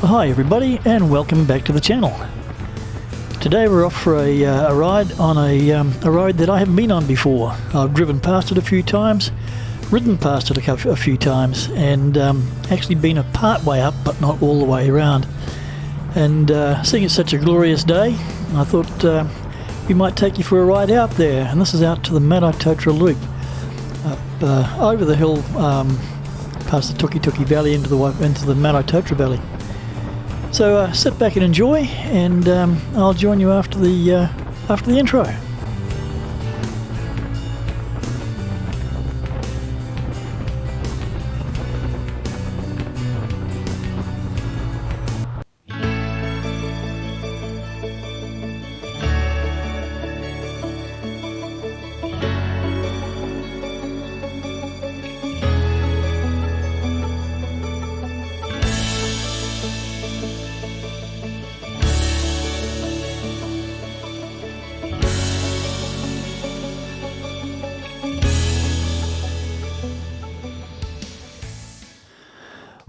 Hi everybody, and welcome back to the channel. Today we're off for a ride on a road that I haven't been on before. I've driven past it a few times, ridden past it a few times, and actually been a part way up but not all the way around. And seeing it's such a glorious day, I thought we might take you for a ride out there, and this is out to the Maraetotara Loop, up over the hill past the Tuki Valley into the Maraetotara Valley. So sit back and enjoy, and I'll join you after the intro.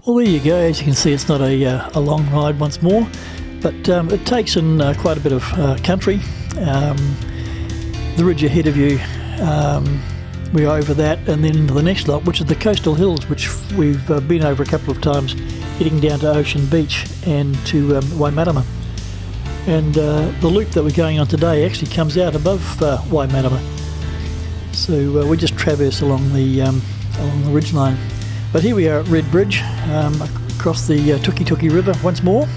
Well, there you go. As you can see, it's not a long ride once more, but it takes in quite a bit of country. The ridge ahead of you, we're over that, and then into the next lot, which is the coastal hills, which we've been over a couple of times, heading down to Ocean Beach and to Waimatama. And the loop that we're going on today actually comes out above Waimatama. So we just traverse along the ridge line. But here we are at Red Bridge, across the Tuki River once more.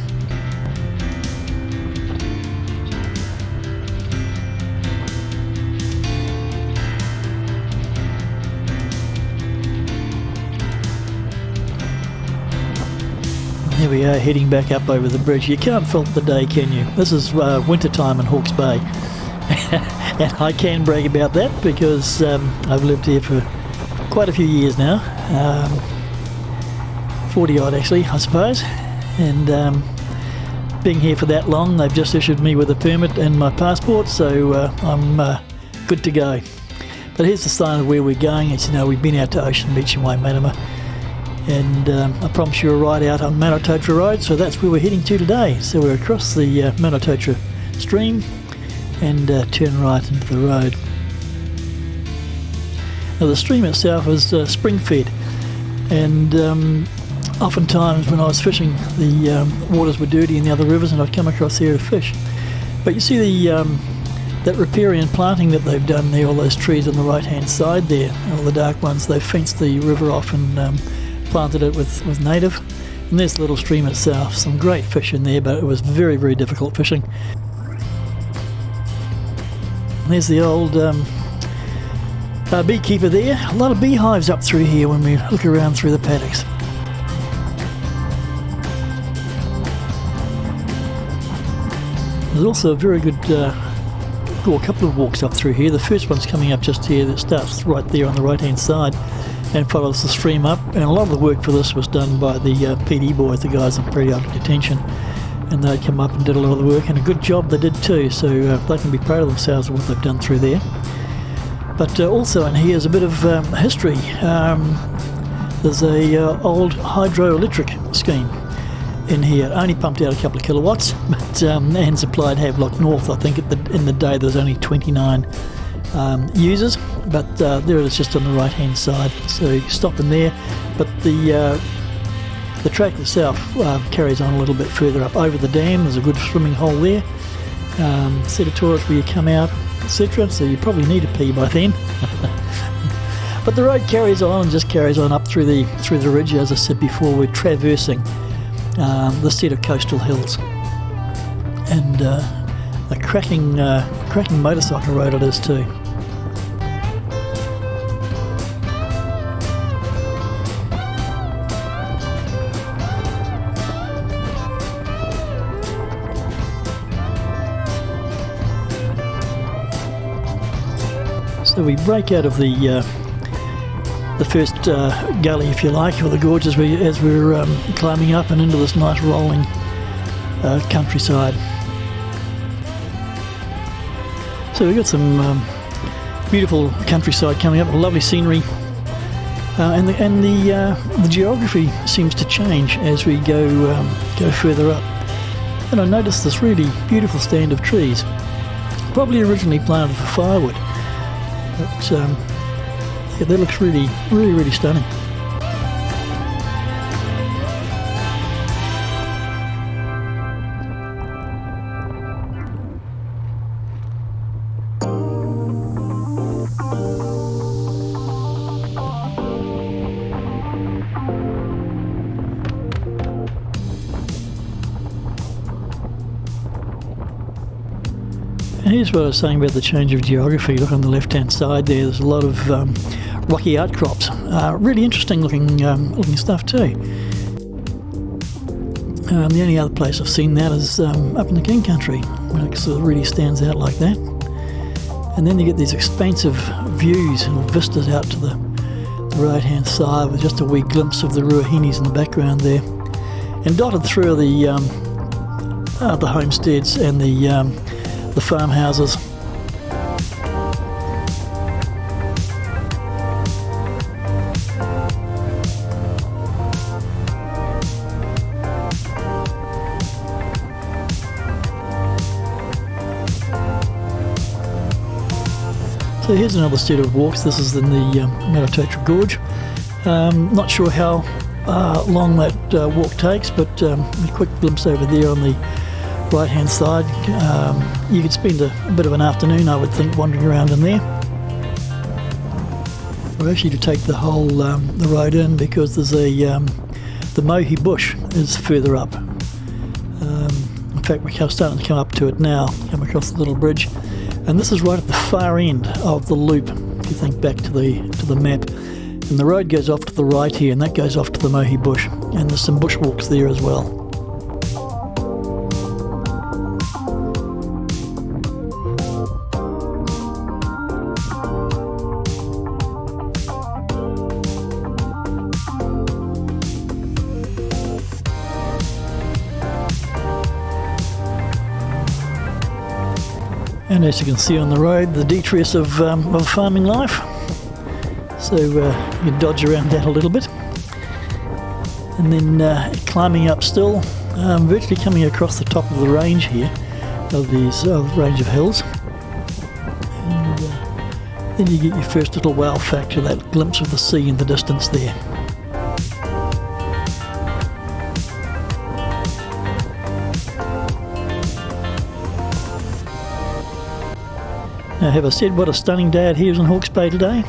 Here we are heading back up over the bridge. You can't fault the day, can you? This is winter time in Hawke's Bay. And I can brag about that because I've lived here for quite a few years now. 40 odd actually, I suppose, and being here for that long, they've just issued me with a permit and my passport, so I'm good to go. But here's the sign of where we're going. As you know, we've been out to Ocean Beach in Waimatama, and I promised you a ride out on Maraetotara Road, so that's where we're heading to today. So we're across the Maraetotara stream and turn right into the road. Now the stream itself is spring-fed, and oftentimes when I was fishing, the waters were dirty in the other rivers, and I'd come across here to fish. But you see that riparian planting that they've done there, all those trees on the right-hand side there, all the dark ones, they've fenced the river off and planted it with native. And there's the little stream itself. Some great fish in there, but it was very, very difficult fishing. And there's the old beekeeper there. A lot of beehives up through here when we look around through the paddocks. There's also a very good, a couple of walks up through here. The first one's coming up just here, that starts right there on the right hand side and follows the stream up. And a lot of the work for this was done by the PD boys, the guys in periodic detention, and they come up and did a lot of the work, and a good job they did too, so they can be proud of themselves of what they've done through there. But also in here is a bit of history. There's a old hydroelectric scheme in here. It only pumped out a couple of kilowatts, but and supplied Havelock North. I think in the day there's only 29 users, but there it is just on the right hand side. So you stop in there, but the track itself carries on a little bit further up over the dam. There's a good swimming hole there, set of toilets where you come out, etc. So you probably need a pee by then. But the road carries on and just carries on up through the ridge. As I said before, we're traversing the set of coastal hills, and a cracking motorcycle road it is too. So we break out of the first gully, if you like, or the gorge as we're climbing up and into this nice rolling countryside. So we've got some beautiful countryside coming up, lovely scenery, The geography seems to change as we go further up. And I noticed this really beautiful stand of trees, probably originally planted for firewood, but yeah, that looks really stunning. Here's what I was saying about the change of geography. Look on the left-hand side there's a lot of rocky outcrops. Really interesting looking stuff too. The only other place I've seen that is up in the King Country, where it sort of really stands out like that. And then you get these expansive views and vistas out to the right-hand side with just a wee glimpse of the Ruahinis in the background there. And dotted through are the homesteads and the farmhouses. So here's another set of walks. This is in the Maraetotara Gorge. Not sure how long that walk takes, but a quick glimpse over there on the right hand side. You could spend a bit of an afternoon, I would think, wandering around in there, or actually to take the whole the road in, because there's the Mohi bush is further up. In fact, we're starting to come up to it now, come across the little bridge, and this is right at the far end of the loop, if you think back to the map. And the road goes off to the right here, and that goes off to the Mohi bush, and there's some bushwalks there as well. And as you can see on the road, the detritus of farming life. So you dodge around that a little bit. And then climbing up still, virtually coming across the top of the range here, of these range of hills. And then you get your first little wow factor, that glimpse of the sea in the distance there. Now, have I said what a stunning day it is in Hawke's Bay today?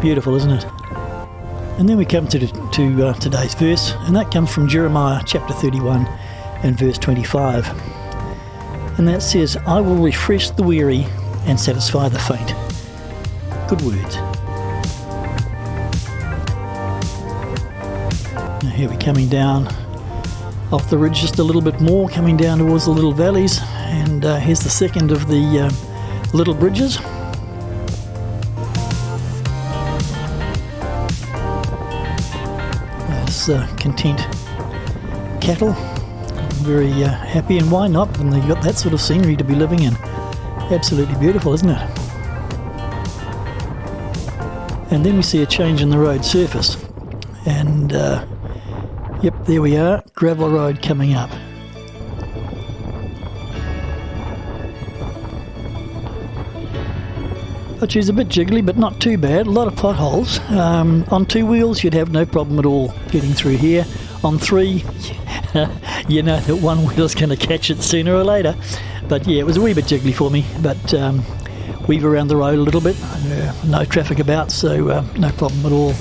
Beautiful, isn't it? And then we come to today's verse, and that comes from Jeremiah chapter 31 and verse 25. And that says, "I will refresh the weary and satisfy the faint." Good words. Now here we're coming down off the ridge just a little bit more, coming down towards the little valleys, and here's the second of the little bridges. There's content cattle, very happy, and why not when they've got that sort of scenery to be living in? Absolutely beautiful, isn't it? And then we see a change in the road surface, and yep, there we are, gravel road coming up. Which is a bit jiggly, but not too bad. A lot of potholes. On two wheels, you'd have no problem at all getting through here. On three, you know that one wheel's going to catch it sooner or later. But yeah, it was a wee bit jiggly for me. But weave around the road a little bit. No traffic about, so no problem at all.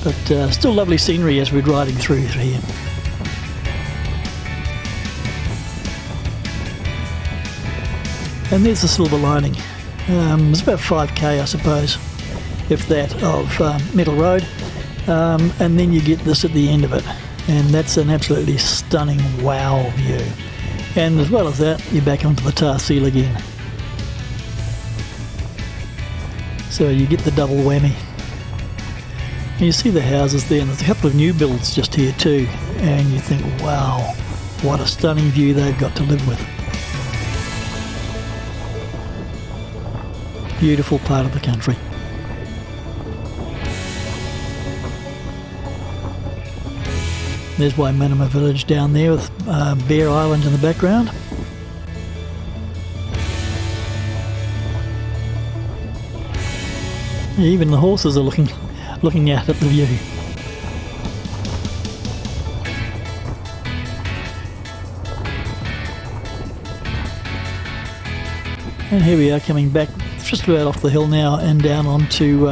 But still lovely scenery as we're riding through here. And there's the silver lining. It's about 5k, I suppose, if that, of metal road, and then you get this at the end of it, and that's an absolutely stunning wow view. And as well as that, you're back onto the tar seal again, so you get the double whammy. And you see the houses there, and there's a couple of new builds just here too, and you think, wow, what a stunning view they've got to live with. Beautiful part of the country. There's Waimanama village down there with Bear Island in the background. Even the horses are looking out at the view. And here we are coming back just about off the hill now and down onto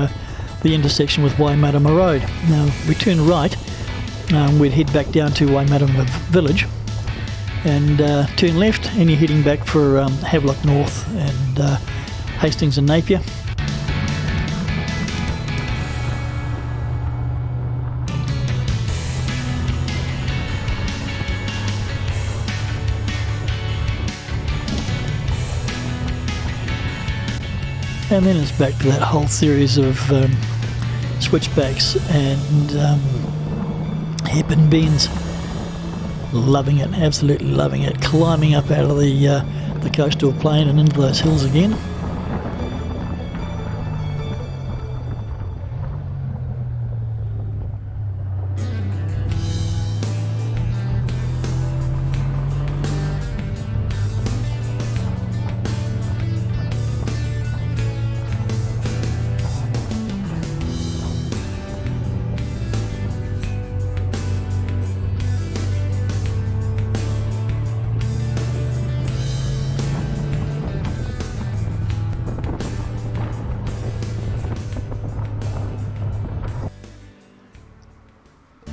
the intersection with Waimanama Road. Now, if we turn right, we'd head back down to Waimanama Village and turn left, and you're heading back for Havelock North and Hastings and Napier. And then it's back to that whole series of switchbacks and hairpin bends. Loving it, absolutely loving it. Climbing up out of the coastal plain and into those hills again.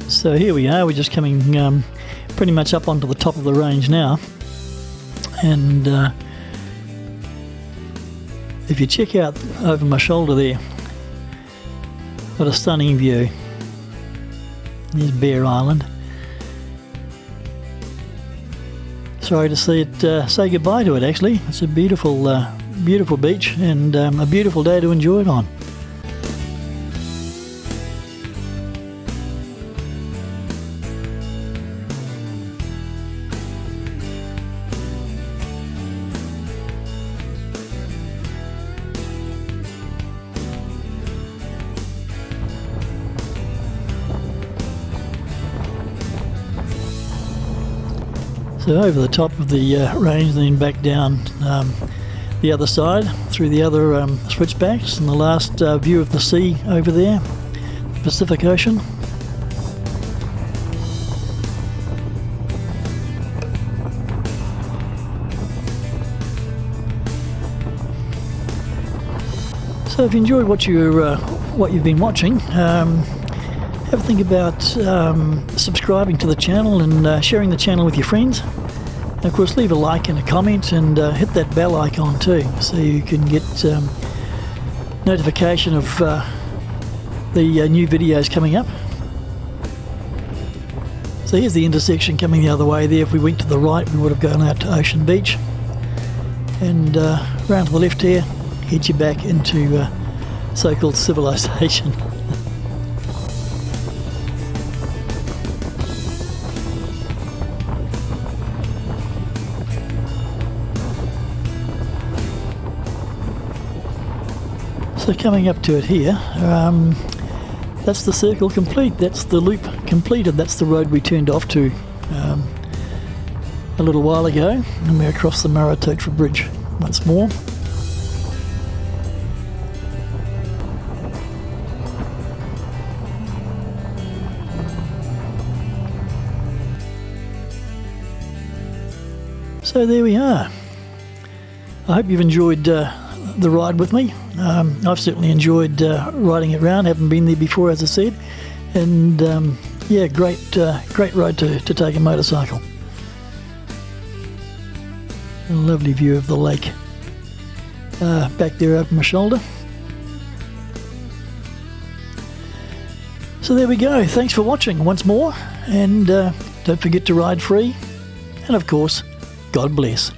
So here we are, we're just coming pretty much up onto the top of the range now, and if you check out over my shoulder there, got a stunning view. There's Bear Island. Sorry to see it say goodbye to it actually. It's a beautiful beautiful beach and a beautiful day to enjoy it on. So over the top of the range, then back down the other side through the other switchbacks, and the last view of the sea over there, the Pacific Ocean. So if you enjoyed what you've been watching, have a think about subscribing to the channel and sharing the channel with your friends. And of course, leave a like and a comment, and hit that bell icon too, so you can get notification of the new videos coming up. So here's the intersection coming the other way there. If we went to the right, we would have gone out to Ocean Beach, and round to the left here, head you back into so-called civilization. So coming up to it here, that's the circle complete, that's the loop completed, that's the road we turned off to a little while ago, and we're across the Maraetotara Bridge once more. So there we are. I hope you've enjoyed the ride with me. I've certainly enjoyed riding it around. Haven't been there before, as I said, and yeah, great road to take a motorcycle. A lovely view of the lake back there over my shoulder. So there we go. Thanks for watching once more, and don't forget to ride free, and of course, God bless.